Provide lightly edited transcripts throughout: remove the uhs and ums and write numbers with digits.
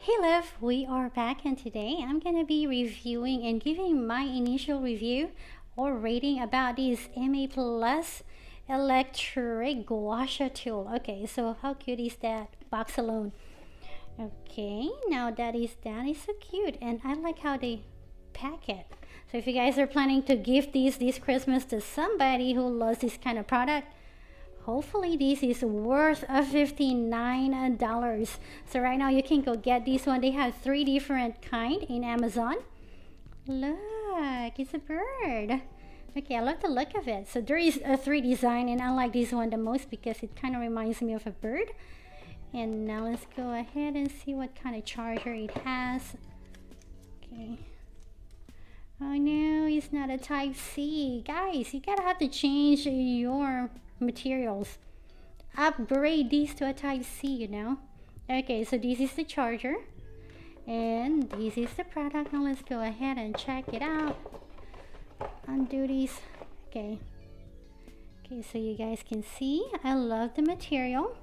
Hey love, we are back and today I'm gonna be reviewing and giving my initial review or rating about this Emay Plus electric Gua Sha tool. Okay, so how cute is that box alone? Okay, now that is so cute and I like how they pack it. So if you guys are planning to give this Christmas to somebody who loves this kind of product, hopefully this is worth a $59. So right now you can go get this one. They have 3 different kind in Amazon. Look, it's a bird. Okay, I love the look of it. So there is a 3 design and I like this one the most because it kind of reminds me of a bird. And now let's go ahead and see what kind of charger it has. Okay. Oh no, it's not a type C. Guys, you gotta have to change your materials. Upgrade these to a type C, you know. Okay, so this is the charger and this is the product. Now let's go ahead and check it out. Undo these. Okay, so you guys can see I love the material.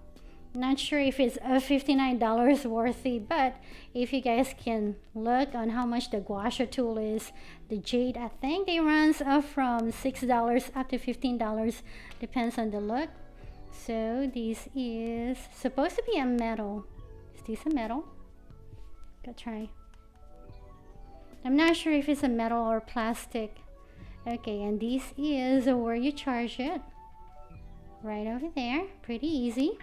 Not sure if it's a $59 worthy, but if you guys can look on how much the Gua Sha tool is, the jade, I think they runs from $6 up to $15, depends on the look. So this is supposed to be a metal. Is this a metal? Go try. I'm not sure if it's a metal or plastic. Okay, and this is where you charge it. Right over there, pretty easy.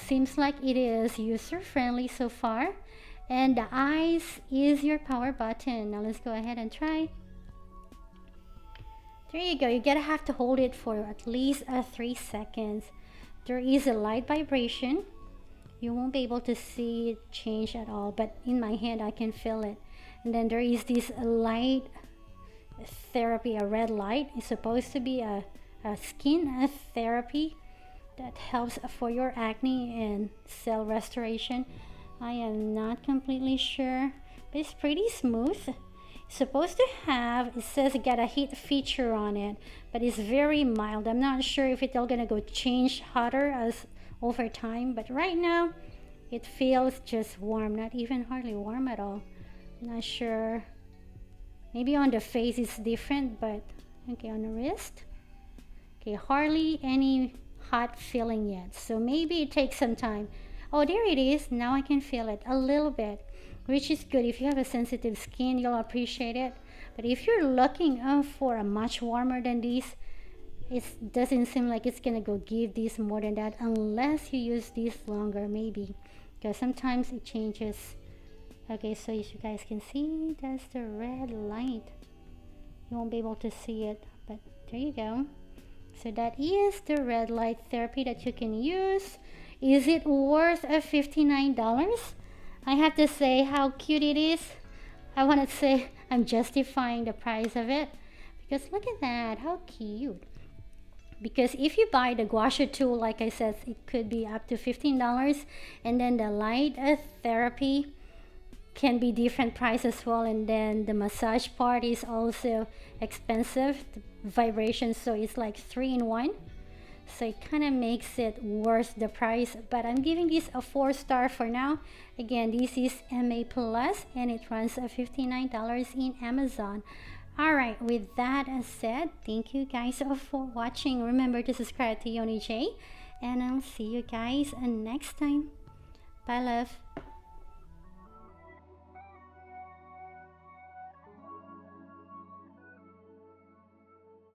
Seems like it is user-friendly so far. And the eyes is your power button. Now let's go ahead and try. There you go. You gotta have to hold it for at least 3 seconds. There is a light vibration. You won't be able to see it change at all, but in my hand I can feel it. And then there is this light therapy, a red light. It's supposed to be a skin therapy that helps for your acne and cell restoration. I am not completely sure, but it's pretty smooth. It's supposed to have, it says it got a heat feature on it, but it's very mild. I'm not sure if it's all gonna go change hotter as over time, but right now it feels just warm, not even hardly warm at all. Not sure, maybe on the face it's different, but okay, on the wrist, okay, hardly any hot feeling yet, so maybe it takes some time. Oh, there it is. Now I can feel it a little bit, which is good. If you have a sensitive skin, you'll appreciate it, but if you're looking for a much warmer than this, it doesn't seem like it's gonna go give this more than that unless you use this longer, maybe, because sometimes it changes. Okay, so as you guys can see, that's the red light. You won't be able to see it, but there you go. So that is the red light therapy that you can use. Is it worth a $59? I have to say how cute it is. I want to say I'm justifying the price of it because look at that, how cute. Because if you buy the Gua Sha tool, like I said, it could be up to $15, and then the light therapy can be different price as well, and then the massage part is also expensive, the vibration, so it's like 3 in 1, so it kind of makes it worth the price. But I'm giving this a 4-star for now. Again, this is Emay Plus and it runs at $59 in Amazon. All right, with that said, thank you guys for watching. Remember to subscribe to Yoni J, and I'll see you guys next time. Bye love.